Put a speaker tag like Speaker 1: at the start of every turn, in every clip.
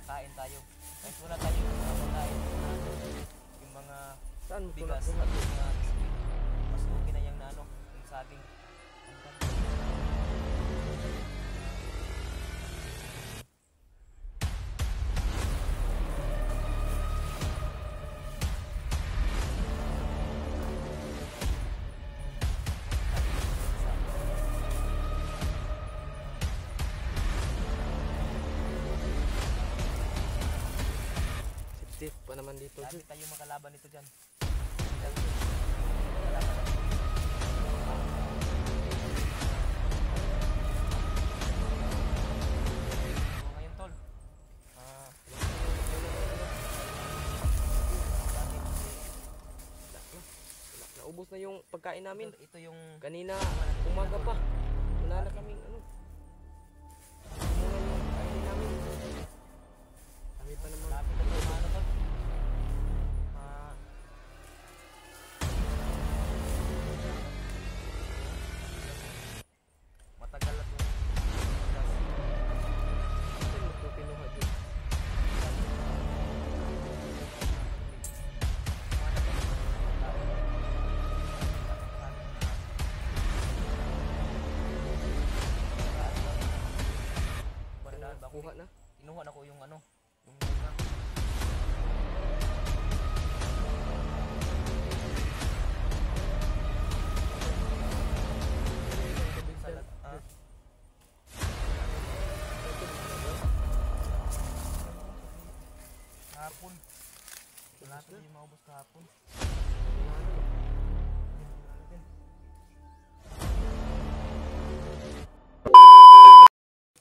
Speaker 1: kakain tayo. Kahit wala tayong mga pagkain, yung mga
Speaker 2: Saan mo
Speaker 1: bigas
Speaker 2: tulak
Speaker 1: at yung mga biscuit, mas okay na yung nano, yung saging.
Speaker 2: Safe pa naman dito.
Speaker 1: Lagi tayo makalaban nito dyan. Ngayon tol,
Speaker 2: Naubos na yung pagkain namin.
Speaker 1: ito yung
Speaker 2: Kanina, umaga pa. Wala na kaming ano. Muna yung kainin namin. Kami pa naman.
Speaker 1: lapit na ito ano tol. Matagal na ito.
Speaker 2: Saan mo ito pinuha dito?
Speaker 1: Kuha
Speaker 2: na?
Speaker 1: Kinuha na ko yung ano, yung bunga. Kahapon. Wala ko yung maubos kahapon.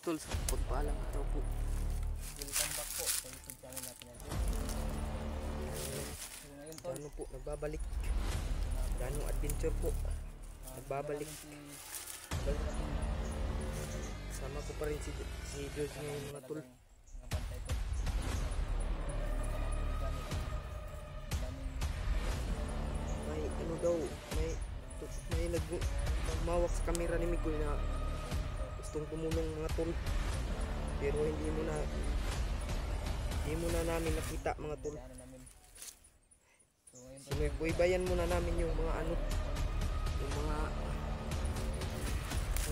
Speaker 2: Tol, sa pagpaalang araw po.
Speaker 1: Welcome back po sa YouTube channel natin natin. So ngayon tol,
Speaker 2: Gano po, nagbabalik. Ganong adventure po. Nagbabalik. Sama ko pa rin si George ngayon mga tol. May ano daw, may nagmawak sa camera ni Mikoy na gustong tumulong mga tol. Pero hindi mo na namin nakita mga tol. Sinubaybayan muna namin yung mga ano, yung mga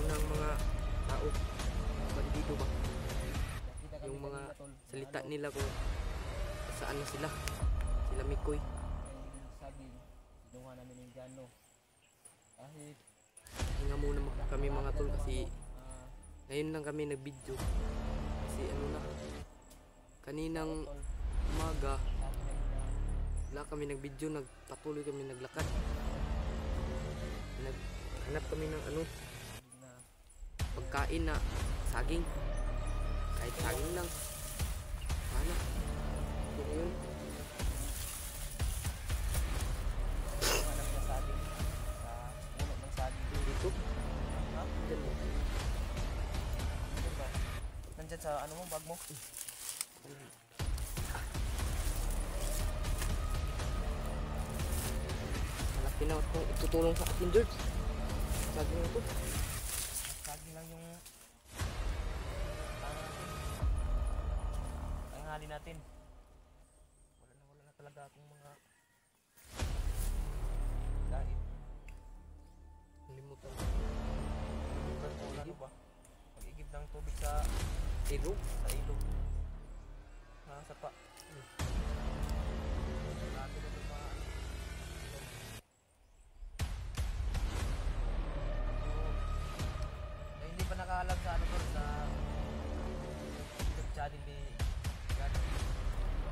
Speaker 2: unang mga tao, bandido ba, yung mga salita nila kung saan na sila Mikoy.
Speaker 1: Sabi, sinuha namin yung Jano. Kahit
Speaker 2: Hinga muna kami mga tol kasi ngayon lang kami nag-video kasi ano na, kaninang umaga wala kami nag-video, nagpatuloy kami naglakad, naghanap kami ng ano, pagkain na saging, kahit saging lang sana yun yun.
Speaker 1: sinuha namin yung saging sa puno ng saging.
Speaker 2: Dito
Speaker 1: Ha?
Speaker 2: dyan mo
Speaker 1: Diyan ba? Nandyan sa ano mo, bag mo?
Speaker 2: malaki na kung itutulong sa atin George, saging na to.
Speaker 1: Saging lang yung panghali natin. Wala na talaga akong mga dahil.
Speaker 2: Limutan
Speaker 1: Limutan ko ano ba? Mag-igib ng tubig sa
Speaker 2: ilog.
Speaker 1: ilog. Sa pa. Malaki na ito mga hindi pa nakaalam sa ano ko sa YouTube channel ni Gano.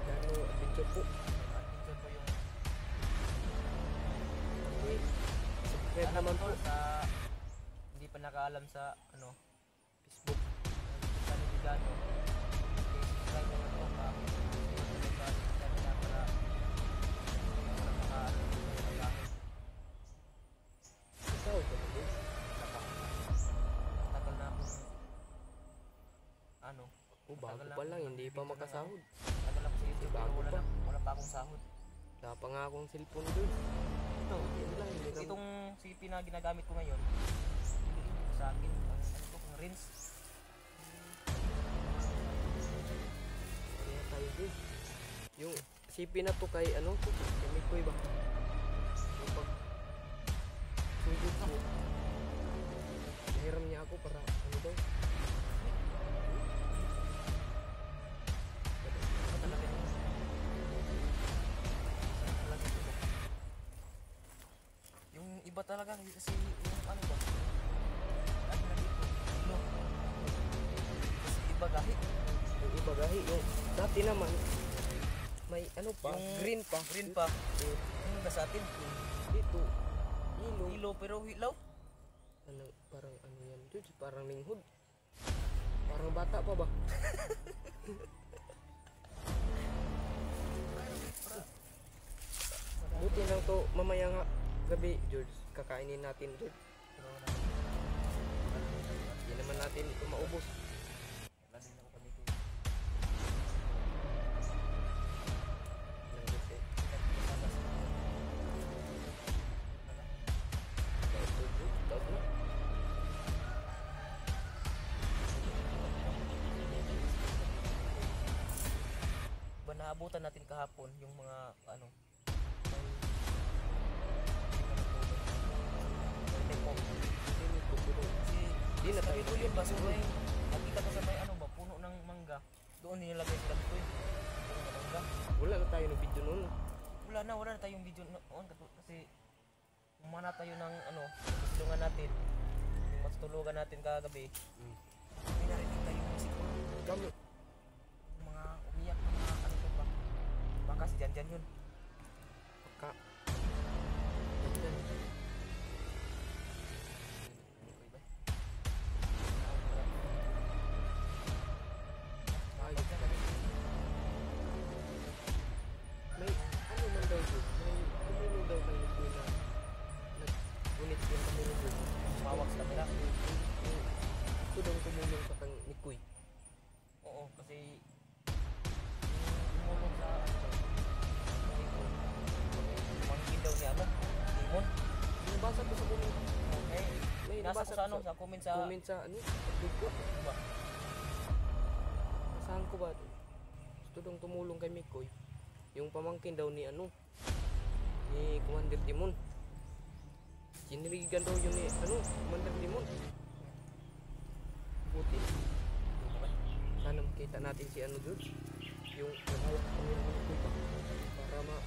Speaker 2: Gano adventure po.
Speaker 1: Adventure po yung
Speaker 2: Okay. Subscribe
Speaker 1: alam
Speaker 2: naman
Speaker 1: ko
Speaker 2: po
Speaker 1: sa hindi pa nakaalam sa ano
Speaker 2: Facebook.
Speaker 1: YouTube channel ni Gano. Okay, subscribe naman po para makaano sa pagkain.
Speaker 2: Ikaw ba ito?
Speaker 1: Tagal na akong ano,
Speaker 2: Bago pa lang, hindi pa makasahod.
Speaker 1: tagal ako sa YouTube,
Speaker 2: Bago
Speaker 1: pero
Speaker 2: pa.
Speaker 1: wala pa akong sahod.
Speaker 2: Wala pa nga akong cellphone doon.
Speaker 1: Ito,
Speaker 2: Yan lang, hindi ka
Speaker 1: itong CP na ginagamit ko ngayon, hindi ko sa akin, ano to, kung rinse.
Speaker 2: kaya sipin na to kay ano to, kay Mikoy ba? Yung pag sugod ko, nahiram niya ako para ano daw?
Speaker 1: Ano talaga yun? Talaga ito ba? Yung iba talaga kasi yung ano ba? Ano na dito? Ilo. Kasi iba kahit.
Speaker 2: Yung iba gahi, yung dati naman may ano pa,
Speaker 1: Yung
Speaker 2: green pa.
Speaker 1: Green pa.
Speaker 2: Eh,
Speaker 1: Yung nasa atin.
Speaker 2: dito, ilo.
Speaker 1: Ilo pero hilaw.
Speaker 2: Ano, parang ano yan, dude, parang linghod. Parang bata pa ba? Buti lang to, mamaya nga gabi, George, kakainin natin, George.
Speaker 1: Pero na.
Speaker 2: Hindi naman natin ito maubos.
Speaker 1: Wala din ako kami ko.
Speaker 2: Ilang beses eh. Daog to, George, daog na.
Speaker 1: Ba naabutan natin kahapon yung mga ano may pump.
Speaker 2: Hindi ko puro.
Speaker 1: Kasi
Speaker 2: Di na tayo
Speaker 1: ko yun ba so may nakita ko sa may ano ba puno ng mangga doon nilagay sila dito eh puno ng mangga.
Speaker 2: Wala na tayo ng video noon.
Speaker 1: Wala na tayong video noon kasi kumana tayo ng ano tulungan natin yung matutulugan natin kagabi may narinig tayong musik
Speaker 2: Kami,
Speaker 1: yung mga umiyak na mga ano to ba baka si Jan yun
Speaker 2: pagka. Yan. Ayos. May ano man daw doon, may tumulong daw kayo po na nag-unit yung kamera doon.
Speaker 1: mawak sa kanila.
Speaker 2: Ito daw tumulong sa kang Mikoy.
Speaker 1: Oo, kasi yung tumulong sa ano mangkin daw niya ano, Timon.
Speaker 2: Nabasa ko sa comment.
Speaker 1: Okay.
Speaker 2: May
Speaker 1: Nasa ko
Speaker 2: nabasa
Speaker 1: sa ano,
Speaker 2: ko
Speaker 1: sa comment sa
Speaker 2: comment sa ano, Facebook ko.
Speaker 1: ba?
Speaker 2: Saan ko ba? Gusto daw tumulong kay Mikoy. Yung pamangkin daw ni ano, ni Commander Timon. Sinirigan daw yun ni ano, Commander Timon. Buti. Sana makita natin si ano doon. Yung nahawak sa kamera ng Mikoy pa. Para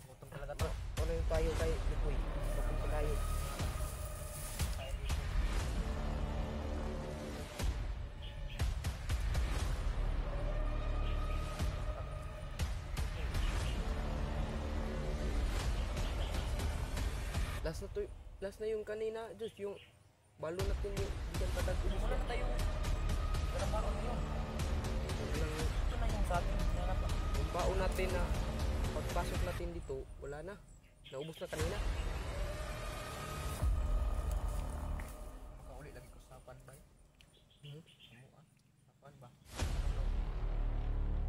Speaker 1: Butong talaga to.
Speaker 2: ano yung tayo kay Mikoy. Papunta tayo.
Speaker 1: Kaya dito.
Speaker 2: Last na yung kanina, Diyos, yung balo natin yung bigan patag-ubos
Speaker 1: Wala
Speaker 2: na.
Speaker 1: na tayong walang baon yun.
Speaker 2: Ito lang
Speaker 1: Ito na yung sa atin. Nanap ba?
Speaker 2: yung baon natin na pagpasok natin dito, wala na. Naubos na kanina.
Speaker 1: Makauli lagi ko sa panbay.
Speaker 2: Hmm?
Speaker 1: Samuan. Sapan ba?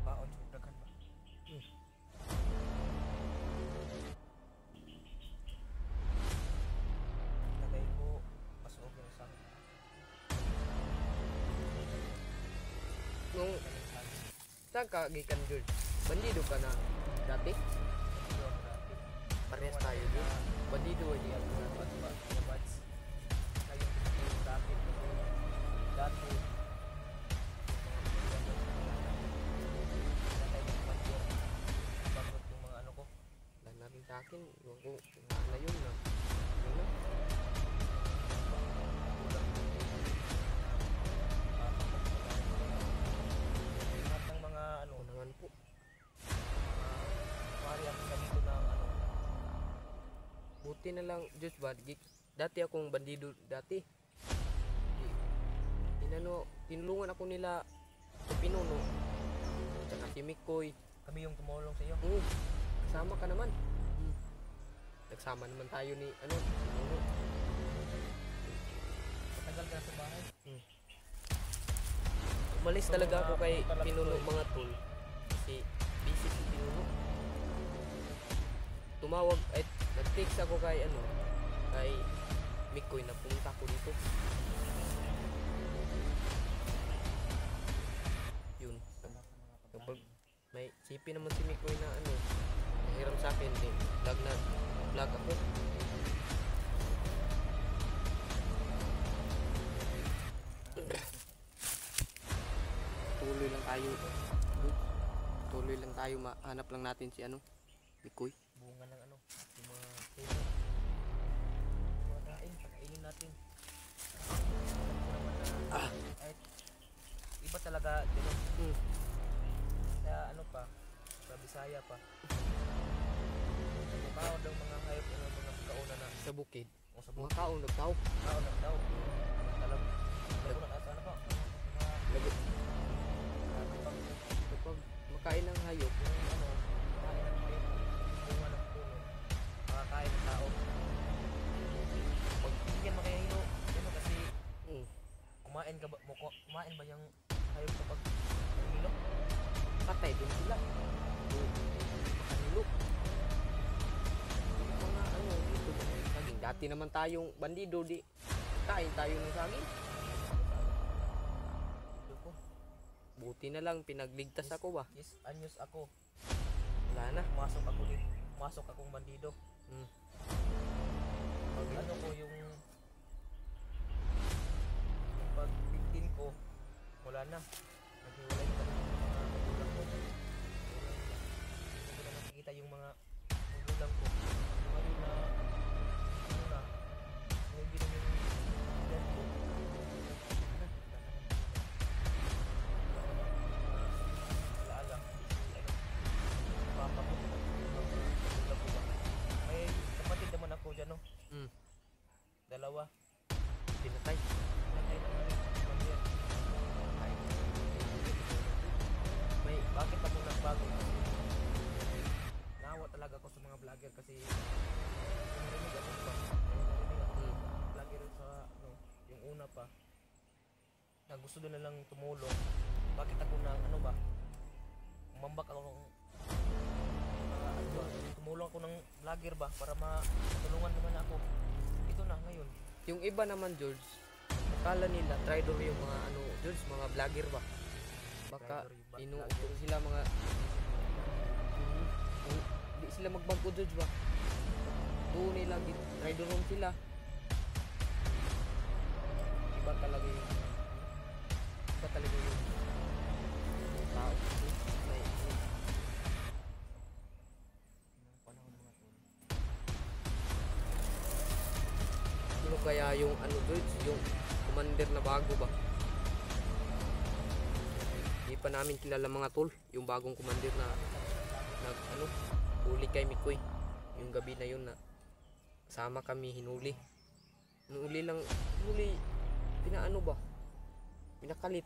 Speaker 1: Baon sa daghan ba? Lagay ko mas okay sa akin.
Speaker 2: Nung saan ka gikan, George? Bandido ka na dati? Parehas tayo, George. Bandido ba diyan? Wala na rin sa akin. Iwan ko, na yun na. Yun na. Unangan po. Buti na lang, Diyos ba, dati akong bandido dati. Tinulungan ako nila sa Pinuno. Tsaka si Mikoy.
Speaker 1: Kami yung tumulong sa iyo.
Speaker 2: Kasama ka naman. Nagsama naman tayo ni, Pinuno.
Speaker 1: Matagal ka na sa bahay.
Speaker 2: Umalis talaga ako kay Pinuno mga tol. Kasi busy si Pinuno. Tumawag, ay nag-text ako kay Mikoy na pumunta ako dito. Yun. Kapag may VIP naman si Mikoy na ano, nahiram sa akin, eh, vlog ako. Tuloy lang tayo. Tuloy lang tayo, mahanap lang natin si ano, Mikoy.
Speaker 1: Bunga ng ano, yung mga puno. Mga daing, pakainin natin. Kahit iba talaga, din sa ano pa, sa Bisaya pa. Nagtao daw mga hayop, mga kauna na.
Speaker 2: Sa bukid.
Speaker 1: O sa
Speaker 2: Mga tao nagtao.
Speaker 1: tao na daw. Alam, ano pa?
Speaker 2: Lagot. Kapag makain ng hayop,
Speaker 1: Yung ano, kain ng hayop, bunga ng puno, makakain ng tao. Pag hindi yan makahilo, ano kasi kumain ba yung hayop kapag nahilo?
Speaker 2: patay din sila. Makanilo. Yung mga ano dito, saging. Dati naman tayong bandido, di kain tayo ng saging.
Speaker 1: Ito ko.
Speaker 2: Buti na lang pinagligtas ako ba.
Speaker 1: Yes, anyos ako.
Speaker 2: Wala na.
Speaker 1: Pumasok akong bandido.
Speaker 2: Hmm.
Speaker 1: Pag ano ko yung pag 15 ko, wala na. Naghiwalay na kami ng mga magulang ko. Hindi ko na nakikita yung mga magulang ko. Ngayon na, ano na, hindi na yung dad ko. Alaala. Papa ko. Magulang ko ba. May kapatid naman ako dyan, no?
Speaker 2: Hmm.
Speaker 1: Dalawa.
Speaker 2: Pinatay.
Speaker 1: Natay na namin. Pamilya. May bakit ako nagbago? Naawa talaga ako sa mga vlogger kasi narinig ako pa. Narinig ako vlogger sa ano, yung una pa. Na gusto doon na lang tumulong. Bakit ako nang ano ba? Umambak ako ng ano ba? Tumulong ako ng vlogger ba para matulungan naman ako. Ito na ngayon.
Speaker 2: Yung iba naman, George, akala nila traitor yung mga ano, George, mga vlogger ba? Baka inuuto sila mga di sila magbago, George ba? Doon nila traitor ron sila. Iba talaga yung tao. May
Speaker 1: Panahon mga tol.
Speaker 2: ano kaya yung ano, George, yung commander na bago ba? Hindi pa namin kilala mga tol, yung bagong commander na ano, huli kay Mikoy. Yung gabi na yun na sama kami hinuli. Hinuli, pinaano ba? Pinakalit.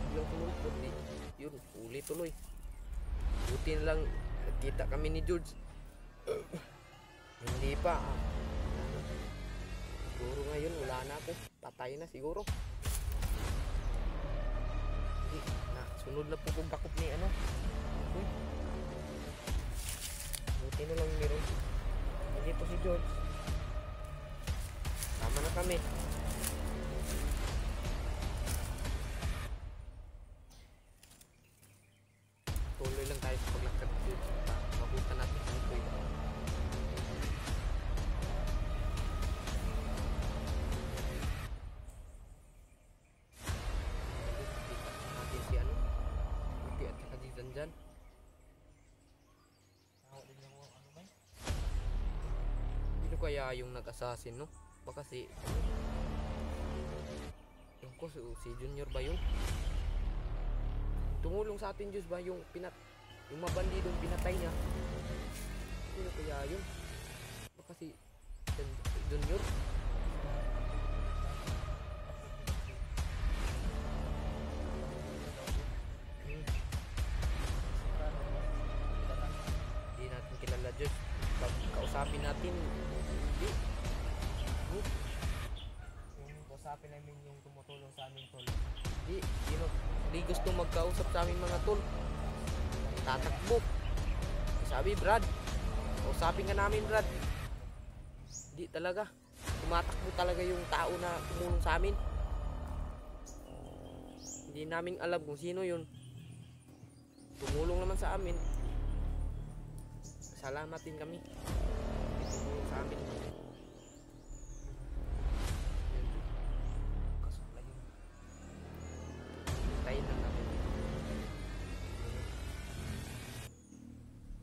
Speaker 2: Biglang tumulpot, yun, huli tuloy. Buti na lang, nagkita kami ni George. Hindi pa, siguro ngayon wala na ako, patay na siguro. Hindi, sunod na po kong dakop ni ano. Uy. Buti na lang meron. Hindi po si George. Tama na kami. Tuloy lang tayo sa paglakad, George. Mabutan natin si Mikoy. Natin si ano, Mikoy at saka si Zanjan.
Speaker 1: Naawa din ako ano ba?
Speaker 2: Sino kaya yung nag-assassin, no? Baka si ano? Yung ko, si Junior ba yun? Tumulong sa atin, Diyos ba? Yung mga bandidong pinatay niya. Sino kaya yun? Baka si Junior? Hindi natin kilala, Diyos. Pag kausapin natin, hindi.
Speaker 1: Yung kausapin namin yung tumutulong sa amin tol.
Speaker 2: Hindi gusto magkausap sa aming mga tol. Tatakbo. Sabi, Brad, kausapin ka namin, Brad. Hindi talaga. Tumatakbo talaga yung tao na tumulong sa amin. Hindi namin alam kung sino yun. tumulong naman sa amin. Salamat din kami. Tumulong sa amin.
Speaker 1: Kaso lagi.
Speaker 2: Tayo lang namin.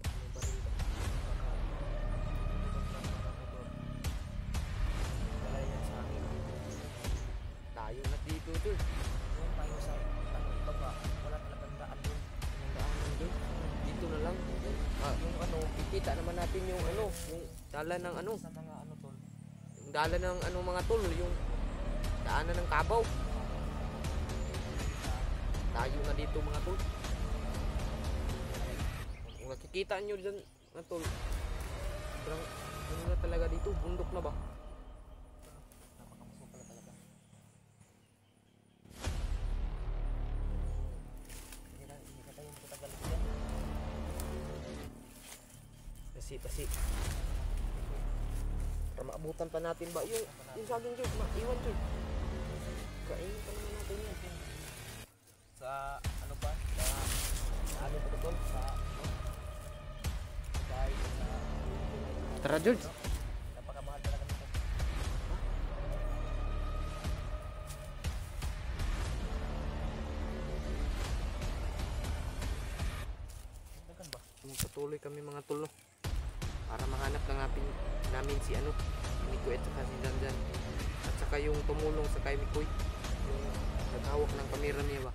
Speaker 1: May baril ba? Wala yan sa akin.
Speaker 2: Tayo na dito, tol.
Speaker 1: Yung tayo sa ano, ibaba, wala talagang daan doon.
Speaker 2: Ang daanan doon. Dito na lang.
Speaker 1: Yung ano,
Speaker 2: Kita naman natin yung yung dala ng
Speaker 1: sa mga ano tol.
Speaker 2: yung dala ng mga tol, yung daanan ng Kabaw. Tayo na dito mga tol. Kung nakikita nyo dyan mga tol, parang ano na talaga dito, bundok na ba?
Speaker 1: Napakamasok pala talaga. Hindi na tayo magtatagalog dyan.
Speaker 2: Kasi para maabutan pa natin ba yung saging Jod, maiwan Jod. Kainin pa naman natin yan.
Speaker 1: Sa ano pa? Sa ano pa tol? Sa ano? Dahil sa
Speaker 2: Tara Jod.
Speaker 1: napakamahal talaga nito. Dagan ba?
Speaker 2: Magpatuloy kami mga tol, no? Para mahanap lang namin si Mikoy at saka si Janjan. At saka yung tumulong sa kay Mikoy, yung naghawak ng kamera niya ba.